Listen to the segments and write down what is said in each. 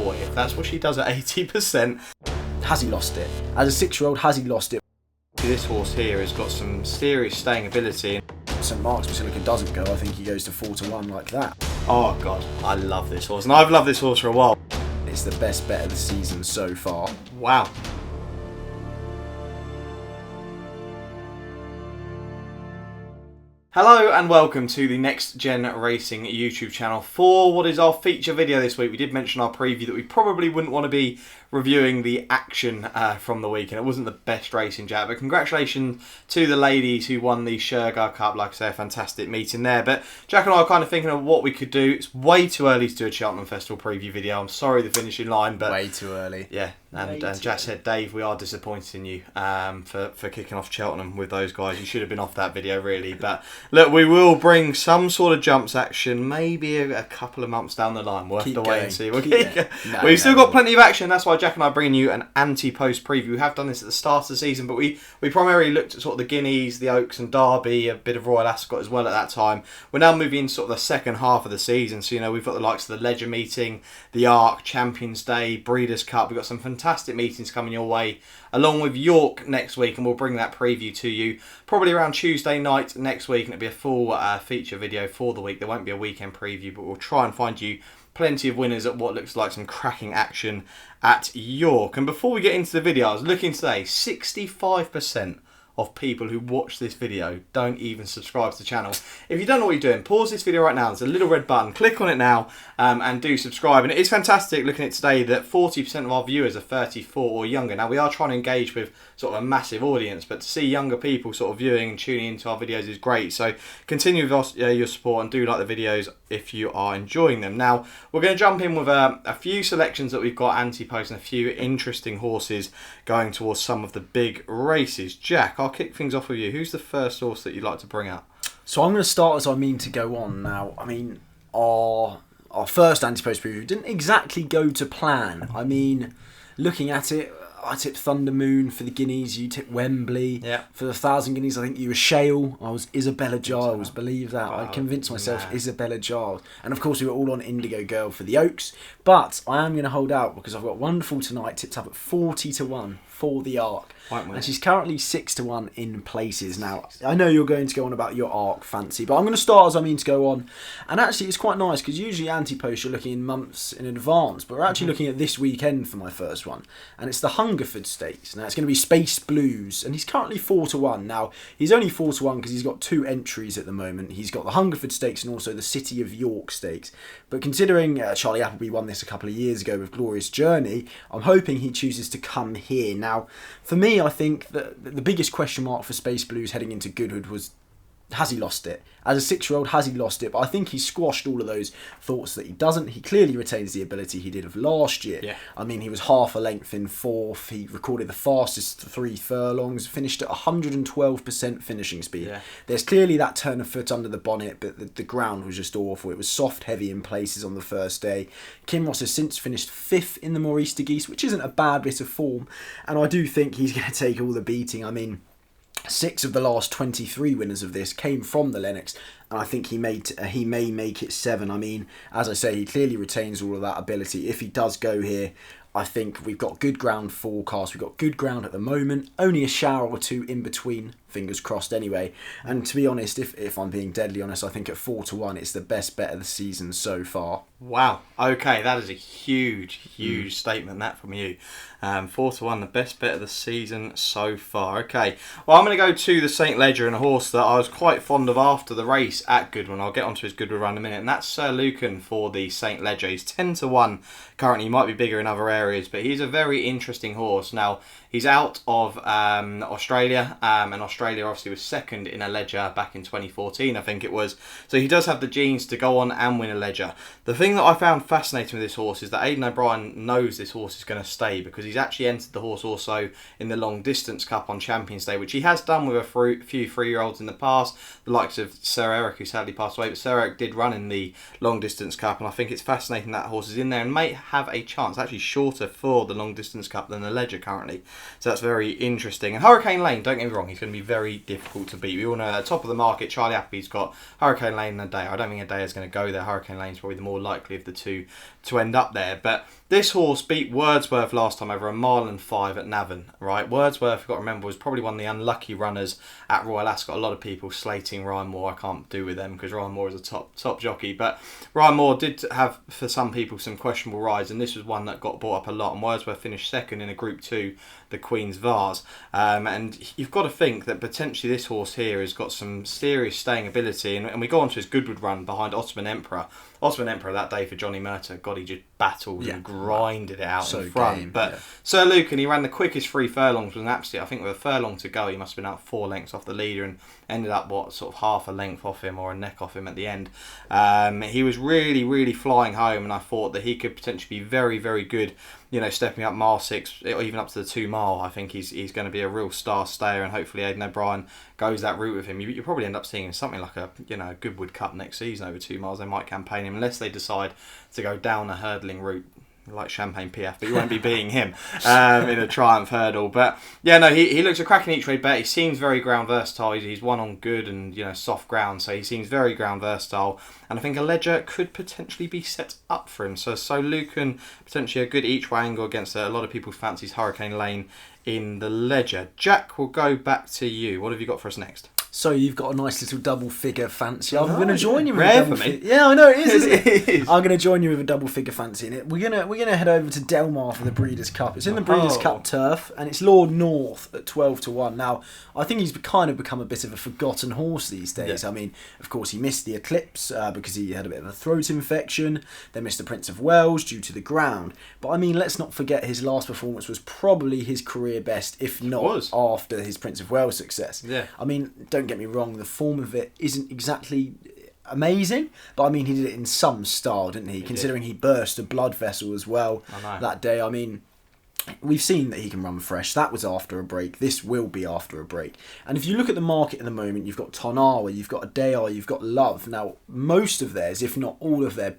boy. If that's what she does at 80%. Has he lost it? As a 6-year-old, has he lost it? This horse here has got some serious staying ability. St Mark's Basilica doesn't go. I think he goes to 4-1 like that. Oh God, I love this horse, and I've loved this horse for a while. It's the best bet of the season so far. Wow. Hello and welcome to the Next Gen Racing YouTube channel for what is our feature video this week. We did mention our preview that we probably wouldn't want to be reviewing the action from the week, and it wasn't the best racing, Jack, but congratulations to the ladies who won the Shergar Cup. Like I say, a fantastic meeting there. But Jack and I are kind of thinking of what we could do. It's way too early to do a Cheltenham Festival preview video. I'm sorry the finishing line, but way too early. Yeah, and Jack said, Dave, we are disappointed in you for kicking off Cheltenham with those guys. You should have been off that video, really. But look, we will bring some sort of jumps action, maybe a couple of months down the line. We'll have to wait and see. We've still got plenty of action. That's why Jack and I are bringing you an Antepost preview. We have done this at the start of the season, but we primarily looked at sort of the Guineas, the Oaks and Derby, a bit of Royal Ascot as well at that time. We're now moving into sort of the second half of the season. So, you know, we've got the likes of the Ledger meeting, the Arc, Champions Day, Breeders' Cup. We've got some fantastic meetings coming your way, along with York next week, and we'll bring that preview to you probably around Tuesday night next week, and it'll be a full feature video for the week. There won't be a weekend preview, but we'll try and find you plenty of winners at what looks like some cracking action at York. And before we get into the video, I was looking today, 65% of people who watch this video don't even subscribe to the channel. If you don't know what you're doing, pause this video right now. There's a little red button. Click on it now and do subscribe. And it is fantastic looking at today that 40% of our viewers are 34 or younger. Now, we are trying to engage with sort of a massive audience, but to see younger people sort of viewing and tuning into our videos is great. So continue with your support and do like the videos if you are enjoying them. Now, we're going to jump in with a few selections that we've got Antepost and a few interesting horses going towards some of the big races. Jack, I'll kick things off with you. Who's the first horse that you'd like to bring up? So I'm going to start as I mean to go on. Now, I mean, our first Antepost preview didn't exactly go to plan. I mean, looking at it, I tipped Thunder Moon for the Guineas, you tipped Wembley. Yeah. For the 1,000 Guineas, I think you were Shale, I was Isabella Giles, believe that. I convinced myself Isabella Giles. And of course we were all on Indigo Girl for the Oaks. But I am going to hold out because I've got Wonderful Tonight tipped up at 40-1 for the Arc. And she's currently 6-1 in places. Now, I know you're going to go on about your Arc fancy, but I'm going to start as I mean to go on. And actually, it's quite nice because usually Antepost you're looking in months in advance, but we're actually looking at this weekend for my first one. And it's the Hungerford Stakes. Now, it's going to be Space Blues, and he's currently 4-1. Now, he's only 4-1 because he's got 2 entries at the moment. He's got the Hungerford Stakes and also the City of York Stakes. But considering Charlie Appleby won this a couple of years ago with Glorious Journey, I'm hoping he chooses to come here. Now, for me, I think that the biggest question mark for Space Blues heading into Goodwood was, has he lost it? As a 6-year-old, has he lost it? But I think he squashed all of those thoughts that he doesn't. He clearly retains the ability he did of last year. Yeah. I mean, he was half a length in 4th. He recorded the fastest 3 furlongs, finished at 112% finishing speed. Yeah. There's clearly that turn of foot under the bonnet, but the ground was just awful. It was soft, heavy in places on the first day. Kinross has since finished 5th in the Maurice de Guise, which isn't a bad bit of form. And I do think he's going to take all the beating. I mean, 6 of the last 23 winners of this came from the Lennox, and I think he may make it 7. I mean, as I say, he clearly retains all of that ability. If he does go here, I think we've got good ground forecast. We've got good ground at the moment. Only a shower or 2 in between. Fingers crossed anyway. And to be honest, if I'm being deadly honest, I think at 4-1 it's the best bet of the season so far. Wow. Okay, that is a huge statement that from you. 4-1, the best bet of the season so far. Okay, well, I'm going to go to the St Ledger and a horse that I was quite fond of after the race at Goodwood. I'll get onto his Goodwood run in a minute, and that's Sir Lucan for the St Ledger. He's 10-1 currently. He might be bigger in other areas, but he's a very interesting horse. Now, he's out of Australia, and Australia obviously was second in a Ledger back in 2014, I think it was. So he does have the genes to go on and win a Ledger. The thing that I found fascinating with this horse is that Aidan O'Brien knows this horse is going to stay, because he's actually entered the horse also in the Long Distance Cup on Champions Day, which he has done with a few 3-year-olds in the past, the likes of Sir Eric, who sadly passed away. But Sir Eric did run in the Long Distance Cup, and I think it's fascinating that horse is in there and may have a chance, actually shorter for the Long Distance Cup than the Ledger currently. So that's very interesting. And Hurricane Lane, don't get me wrong, he's going to be very difficult to beat. We all know at the top of the market, Charlie Appleby's got Hurricane Lane and Adair. I don't think Adair is going to go there. Hurricane Lane's probably the more likely of the two to end up there. But This horse beat Wordsworth last time over 1.5 miles at Navan, right? Wordsworth, you've got to remember, was probably one of the unlucky runners at Royal Ascot. A lot of people slating Ryan Moore. I can't do with them because Ryan Moore is a top jockey. But Ryan Moore did have, for some people, some questionable rides, and this was one that got brought up a lot. And Wordsworth finished second in a Group 2, the Queen's Vase. And you've got to think that potentially this horse here has got some serious staying ability. And we go on to his Goodwood run behind Ottoman Emperor. Ottoman Emperor that day for Johnny Murtagh, God, he just battled and grinded it out in front. But Sir Lucan, he ran the quickest 3 furlongs with an absolute, I think with a furlong to go, he must have been out 4 lengths off the leader and ended up, sort of half a length off him or a neck off him at the end. He was really, really flying home, and I thought that he could potentially be very, very good, stepping up mile 6, or even up to the 2 mile. I think he's going to be a real star stayer, and hopefully Aidan O'Brien goes that route with him. You probably end up seeing something like a Goodwood Cup next season over 2 miles. They might campaign him unless they decide to go down a hurdling route like Champagne PF, but you won't be beating him in a Triumph hurdle. But he looks a cracking each way bet. He seems very ground versatile. He's won on good and soft ground, so he seems very ground versatile. And I think a ledger could potentially be set up for him. So Lucan, potentially a good each way angle against a lot of people's fancies Hurricane Lane in the ledger. Jack, we'll go back to you. What have you got for us next? So you've got a nice little double figure fancy. I'm going to join you with rare a double for me. Yeah, I know it is. Isn't it is. I'm going to join you with a double figure fancy in it. We're gonna head over to Delmar for the Breeders' Cup. It's in the Breeders' Cup turf, and it's Lord North at 12-1. Now, I think he's kind of become a bit of a forgotten horse these days. Yeah. I mean, of course, he missed the Eclipse because he had a bit of a throat infection. Then missed the Prince of Wales due to the ground. But I mean, let's not forget his last performance was probably his career best, if not after his Prince of Wales success. Yeah. I mean, don't get me wrong, the form of it isn't exactly amazing, but I mean, he did it in some style, didn't he? Considering he burst a blood vessel as well that day. I mean, we've seen that he can run fresh. That was after a break. This will be after a break. And if you look at the market at the moment, you've got Tarnawa, you've got Adayar, you've got Love. Now, most of theirs, if not all of their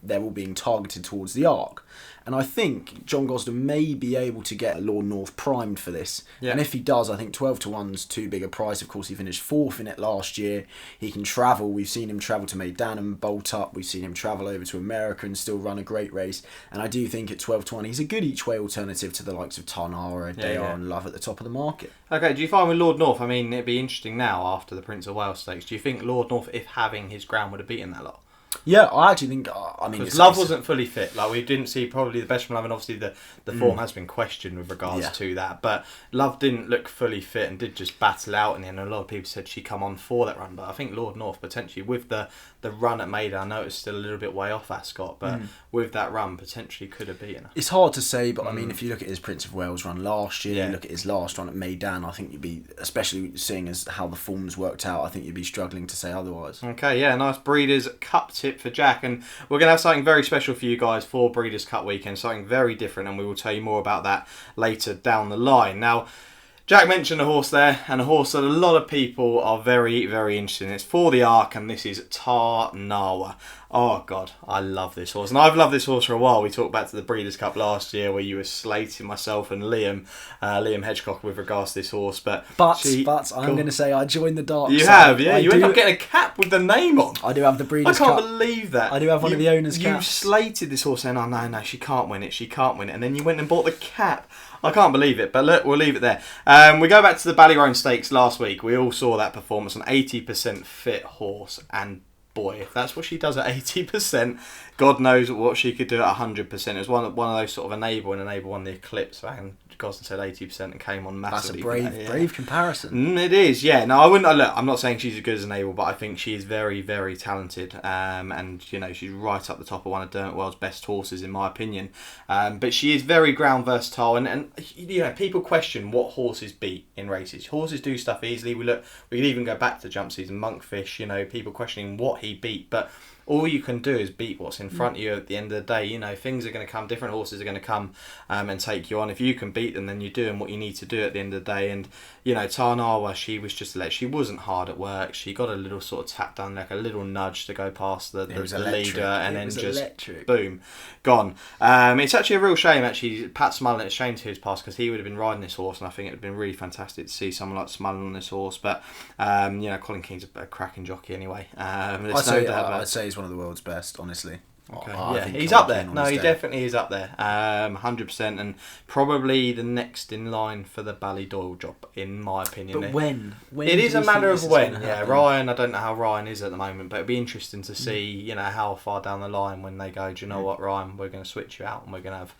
they're all being targeted towards the Arc. And I think John Gosden may be able to get Lord North primed for this. Yeah. And if he does, I think 12-1's too big a price. Of course, he finished 4th in it last year. He can travel. We've seen him travel to Maidan and bolt up. We've seen him travel over to America and still run a great race. And I do think at 12-1, he's a good each-way alternative to the likes of Tarnawa, Adayar and Love at the top of the market. Okay, do you find with Lord North, I mean, it'd be interesting now after the Prince of Wales Stakes, do you think Lord North, if having his ground, would have beaten that lot? Yeah, I actually think. Because Love wasn't fully fit. Like, we didn't see probably the best from Love, and obviously the form has been questioned with regards to that. But Love didn't look fully fit and did just battle out in the end. And a lot of people said she come on for that run. But I think Lord North potentially with the run at Maida, I know it's still a little bit way off Ascot, but with that run potentially could have beaten her. It's hard to say, but I mean, if you look at his Prince of Wales run last year, you look at his last run at Maidan, I think you'd be, especially seeing as how the forms worked out, I think you'd be struggling to say otherwise. Okay, yeah, nice Breeders' Cup tip for Jack, and we're going to have something very special for you guys for Breeders' Cup weekend, something very different, and we will tell you more about that later down the line. Now, Jack mentioned a horse there, and a horse that a lot of people are very, very interested in. It's for the Arc, and this is Tarnawa. Oh, God, I love this horse. And I've loved this horse for a while. We talked back to the Breeders' Cup last year where you were slating myself and Liam Hedgecock with regards to this horse. But I'm going to say I joined the dark side. You have, yeah. You end up getting a cap with the name on. I do have the Breeders' Cup. I can't believe that. I do have one of the owners' caps. You slated this horse saying, oh, no, she can't win it, she can't win it. And then you went and bought the cap. I can't believe it, but look, we'll leave it there. We go back to the Ballyroan Stakes last week. We all saw that performance, an 80% fit horse, and boy, if that's what she does at 80%, God knows what she could do at 100%. It was one of those sort of enable won the Eclipse, and Gosden said 80% and came on massively. That's a brave comparison. It is, yeah. No, I wouldn't. Look, I'm not saying she's as good as Enable, but I think she is very, very talented. And she's right up the top of one of Dermot Well's best horses, in my opinion. But she is very ground versatile, and people question what horses beat in races. Horses do stuff easily. We could even go back to jump season, Monkfish. People questioning what he beat, but all you can do is beat what's in front of you at the end of the day. Things are going to come, different horses are going to come and take you on. If you can beat them, then you're doing what you need to do at the end of the day. And, Tarnawa, she was just she wasn't hard at work. She got a little sort of tap down, like a little nudge to go past the leader, and then just boom, gone. It's actually a real shame, actually. Pat Smullen, it's a shame to his past because he would have been riding this horse, and I think it would have been really fantastic to see someone like Smullen on this horse. But, Colin King's a cracking jockey anyway. I'd say he's one of the world's best, honestly. Okay. I Yeah, think he's I'm up there. keen on No, his he day. definitely is up there. 100%, and probably the next in line for the Ballydoyle job, in my opinion. But when? It is do a we matter think of this is when. gonna Yeah, happen? Ryan. I don't know how Ryan is at the moment, but it'd be interesting to see, how far down the line when they go. Do you know what, Ryan? We're going to switch you out, and we're going to have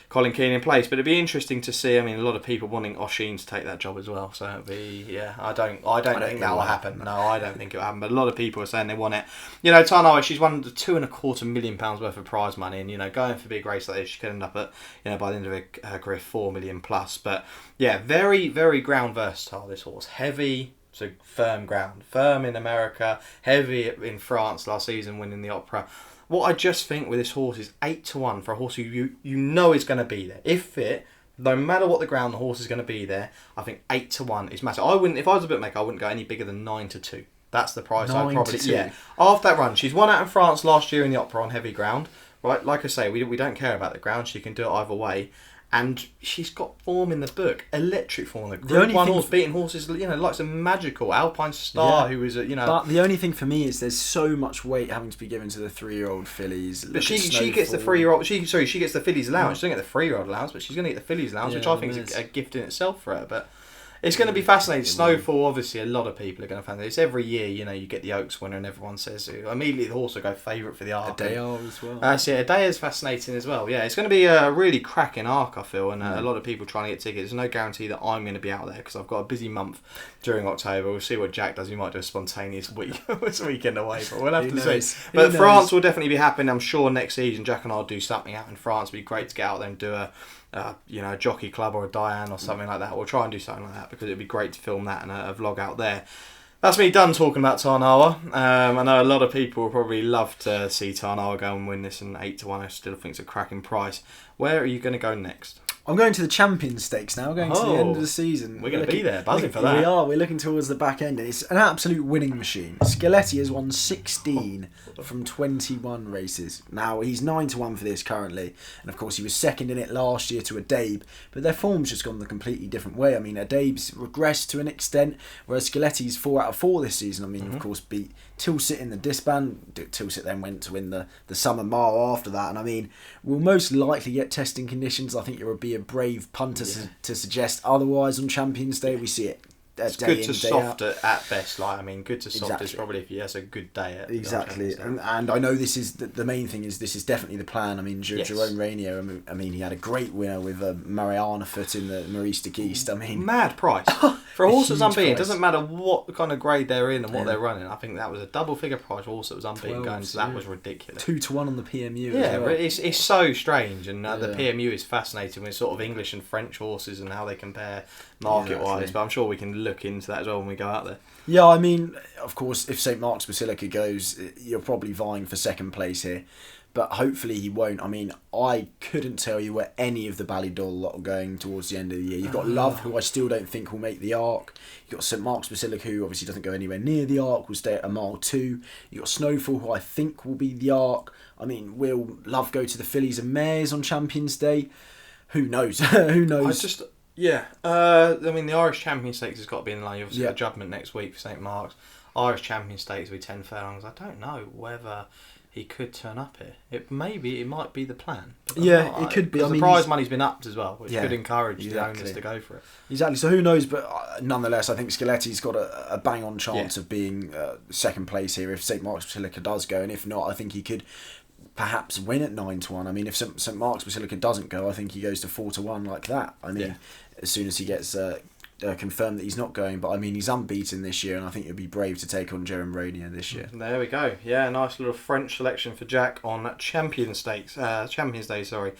Colin Keane in place. But it'd be interesting to see. I mean, a lot of people wanting O'Sheen to take that job as well. So it'd be, yeah. I don't think that will happen. No, I don't think it'll happen. But a lot of people are saying they want it. Tarnow, she's won the £2.25 million worth of prize money, and going for a big race like this, she could end up at, by the end of her career, £4 million plus. But yeah, very, very ground versatile. This horse, heavy. So firm ground, firm in America, heavy in France last season, winning the Opera. What I just think with this horse is 8-1 for a horse who you know is going to be there. If fit, no matter what the ground, the horse is going to be there. I think 8-1 is massive. If I was a bookmaker, I wouldn't go any bigger than 9-2. That's the price I'd probably. 9-2. Yeah. After that run, she's won out in France last year in the Opera on heavy ground. Right, like I say, we don't care about the ground. She can do it either way. And she's got form in the book, electric form. The Group 1 horse beating horses, like some magical Alpine Star, who was But the only thing for me is there's so much weight having to be given to the 3-year-old fillies. But she gets the 3-year-old. She gets the fillies allowance. She doesn't get the 3-year-old allowance, but she's going to get the fillies allowance, which I think is a gift in itself for her. But it's going to be fascinating. Snowfall, obviously, a lot of people are going to fancy this. Every year, you get the Oaks winner and everyone says immediately the horse will go favourite for the Arc. A day as well. A day is fascinating as well. Yeah, it's going to be a really cracking Arc, I feel, and a lot of people trying to get tickets. There's no guarantee that I'm going to be out there because I've got a busy month during October. We'll see what Jack does. He might do a spontaneous weekend away, but we'll have to see. But France will definitely be happening, I'm sure, next season. Jack and I'll do something out in France. It'd be great to get out there and do a jockey club or a Diane or something like that. We'll try and do something like that because it'd be great to film that and a vlog out there. That's me done talking about Tarnawa. I know a lot of people will probably love to see Tarnawa go and win this, and 8-1 I still think it's a cracking price. Where are you going to go next? I'm going to the Champions Stakes now, going to the end of the season. We're going to be there, buzzing for that. We are, we're looking towards the back end. It's an absolute winning machine. Scaletti has won 16 from 21 races. Now, he's 9-1 for this currently, and of course he was second in it last year to Adabe, but their form's just gone the completely different way. I mean, Adabe's regressed to an extent, whereas Scaletti's 4 out of 4 this season. I mean, of course, beat Tilsit in the disband. Tilsit then went to win the Summer Mile after that, and I mean, we'll most likely get testing conditions. I think it would be a brave punter to suggest otherwise on Champions Day. We see it. It's good to soft at best. Good to soft is probably if he has a good day at exactly. And I know this is the main thing is this is definitely the plan. I mean, Jerome Rainier. I mean, he had a great winner with Mariana Foot in the Maurice de Geest. I mean, mad price for a horse that's unbeaten. It doesn't matter what kind of grade they're in and what they're running. I think that was a double figure price for a horse that was unbeaten going. So that was ridiculous. 2-1 on the PMU. Yeah, as well. it's so strange, and the PMU is fascinating with sort of English and French horses and how they compare market-wise. But I'm sure we can look into that as well when we go out there. Yeah, I mean, of course, if St Mark's Basilica goes, you're probably vying for second place here. But hopefully he won't. I mean, I couldn't tell you where any of the Ballydoyle lot are going towards the end of the year. You've got Love, who I still don't think will make the Arc. You've got St Mark's Basilica, who obviously doesn't go anywhere near the Arc, will stay at a mile 2. You've got Snowfall, who I think will be the Arc. I mean, will Love go to the Fillies and Mares on Champions Day? Who knows? Who knows? I mean, the Irish Champion Stakes has got to be in line. Obviously, the judgment next week for St Mark's. Irish Champion Stakes will be 10 furlongs. I don't know whether he could turn up here. It might be the plan. It could be. I mean, the prize money's been upped as well, which could encourage the owners to go for it. Exactly. So who knows? But nonetheless, I think Scaletti's got a bang-on chance of being second place here if St Mark's Basilica does go, and if not, I think he could perhaps win at 9-1. I mean, if St Mark's Basilica doesn't go, I think he goes to 4-1 like that. I mean, as soon as he gets confirmed that he's not going, but I mean, he's unbeaten this year, and I think he'll be brave to take on Jerome Rainier this year. There we go. Yeah, nice little French selection for Jack on Champions Day. Sorry.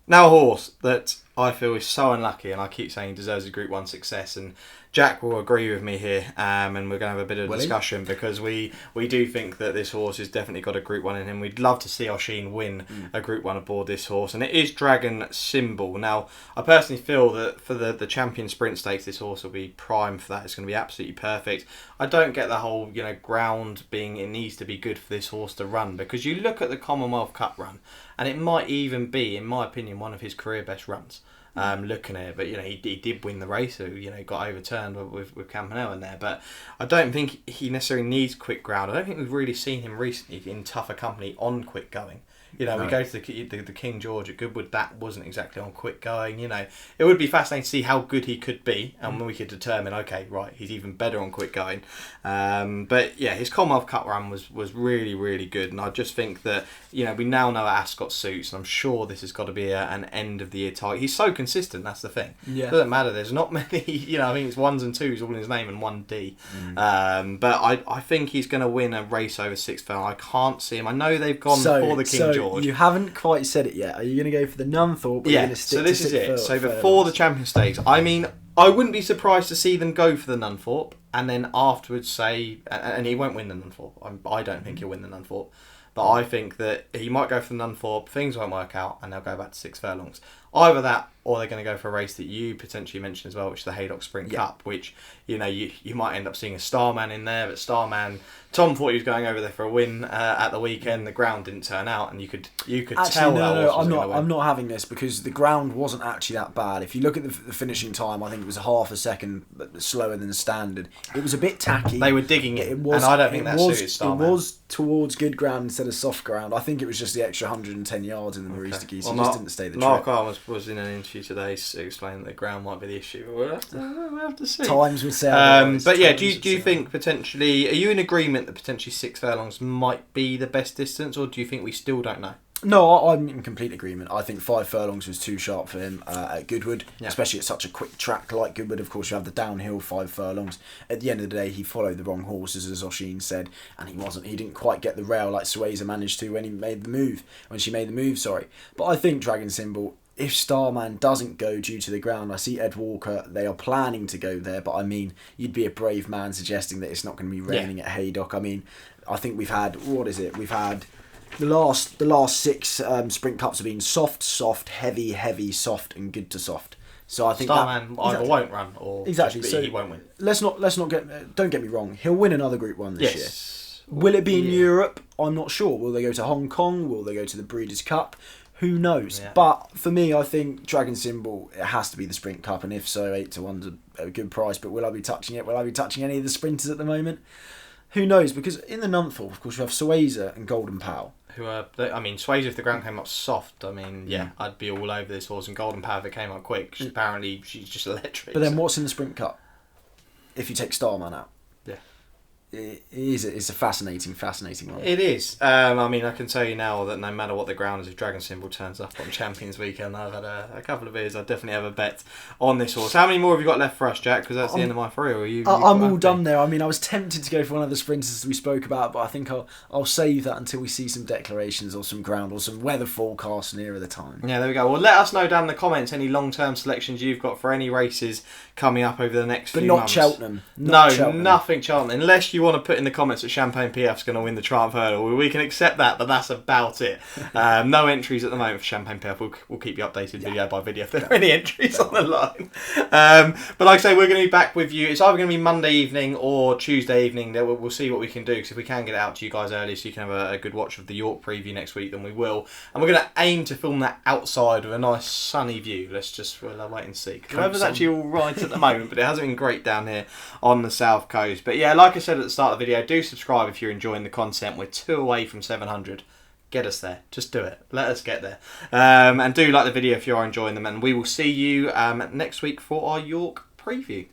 Now a horse that I feel is so unlucky, and I keep saying deserves a Group 1 success, and Jack will agree with me here, and we're going to have a bit of discussion because we do think that this horse has definitely got a Group 1 in him. We'd love to see O'Sheen win a Group 1 aboard this horse, and it is Dragon Symbol. Now, I personally feel that for the Champion Sprint Stakes, this horse will be prime for that. It's going to be absolutely perfect. I don't get the whole, ground being, it needs to be good for this horse to run, because you look at the Commonwealth Cup run, and it might even be, in my opinion, one of his career best runs. Looking at it, but he did win the race, so got overturned with Campanella in there. But I don't think he necessarily needs quick ground. I don't think we've really seen him recently in tougher company on quick going. You know, No. we go to the King George at Goodwood. That wasn't exactly on quick going. You know, it would be fascinating to see how good he could be, and we could determine, okay, right, he's even better on quick going. But yeah, his Commonwealth Cup run was really, really good, and I just think that, you know, we now know Ascot suits, and I'm sure this has got to be an end of the year target. He's so consistent. That's the thing. Yeah. It doesn't matter. There's not many. You know, I think it's 1s and 2s all in his name and 1D. But I think he's going to win a race over 6 furlong. I can't see him. I know they've gone for the King George. You haven't quite said it yet. Are you going to go for the Nunthorpe? Or Yeah. So this is it. So before the Champion Stakes, I mean, I wouldn't be surprised to see them go for the Nunthorpe and then afterwards say, and he won't win the Nunthorpe. I don't think he'll win the Nunthorpe. But I think that he might go for the Nunthorpe, things won't work out, and they'll go back to 6 furlongs. Either that, or they're going to go for a race that you potentially mentioned as well, which is the Haydock Sprint Cup, which, you know, you might end up seeing a Starman in there, but Starman, Tom thought he was going over there for a win at the weekend. The ground didn't turn out, and you could actually, tell no, I'm not having this, because the ground wasn't actually that bad. If you look at the finishing time, I think it was half a second slower than standard. It was a bit tacky. They were digging it, and I don't think that suited Starman. It was towards good ground instead of soft ground. I think it was just the extra 110 yards in the Marista Geese. He just didn't stay the trip. Mark Armour was in an interview today explaining that the ground might be the issue. We'll have to see. Times would say. But yeah, do you think potentially, are you in agreement that potentially 6 furlongs might be the best distance, or do you think we still don't know? No, I'm in complete agreement. I think 5 furlongs was too sharp for him at Goodwood, especially at such a quick track like Goodwood. Of course, you have the downhill 5 furlongs. At the end of the day, he followed the wrong horses, as Oshin said, and he didn't quite get the rail like Sueza managed to when she made the move. But I think Dragon Symbol, if Starman doesn't go due to the ground, I see Ed Walker, they are planning to go there, but I mean, you'd be a brave man suggesting that it's not going to be raining at Haydock. I mean, I think we've had the last 6 Sprint Cups have been soft, heavy, soft, and good to soft. So I think Starman either won't run or so he won't win. Let's not don't get me wrong. He'll win another Group 1 this year. Will it be in Europe? I'm not sure. Will they go to Hong Kong? Will they go to the Breeders' Cup? Who knows? Yeah. But for me, I think Dragon Symbol, it has to be the Sprint Cup, and if so, 8-1's a good price. But will I be touching it? Will I be touching any of the sprinters at the moment? Who knows? Because in the Nunthorpe, of course, you have Sueza and Golden Pal. Sueza, if the ground came up soft, I'd be all over this horse. And Golden Pal, if it came up quick, apparently she's just electric. But then what's in the Sprint Cup? If you take Starman out. Yeah. It's a fascinating one. It is. I can tell you now that no matter what the ground is, if Dragon Symbol turns up on Champions Weekend, I've had a couple of beers. I definitely have a bet on this horse. How many more have you got left for us, Jack? Because that's the end of my 3. Or I'm all done there. I mean, I was tempted to go for one of the sprinters we spoke about, but I think I'll save that until we see some declarations or some ground or some weather forecast nearer the time. Yeah, there we go. Well, let us know down in the comments any long-term selections you've got for any races coming up over the next few months. But not Cheltenham. Nothing Cheltenham. Unless you want to put in the comments that Champagne PF's going to win the Triumph Hurdle, we can accept that, but that's about it. No entries at the moment for Champagne PF. We'll keep you updated video by video if there are any entries on the line. But like I say, we're going to be back with you. It's either going to be Monday evening or Tuesday evening. We'll see what we can do, because if we can get it out to you guys early so you can have a good watch of the York preview next week, then we will. And we're going to aim to film that outside with a nice sunny view. We'll wait and see. The weather's actually all right at the moment, but it hasn't been great down here on the south coast. But yeah, like I said at the start of the video, do subscribe if you're enjoying the content. We're 2 away from 700. Get us there. Just do it. Let us get there. And do like the video if you are enjoying them. And we will see you next week for our York preview.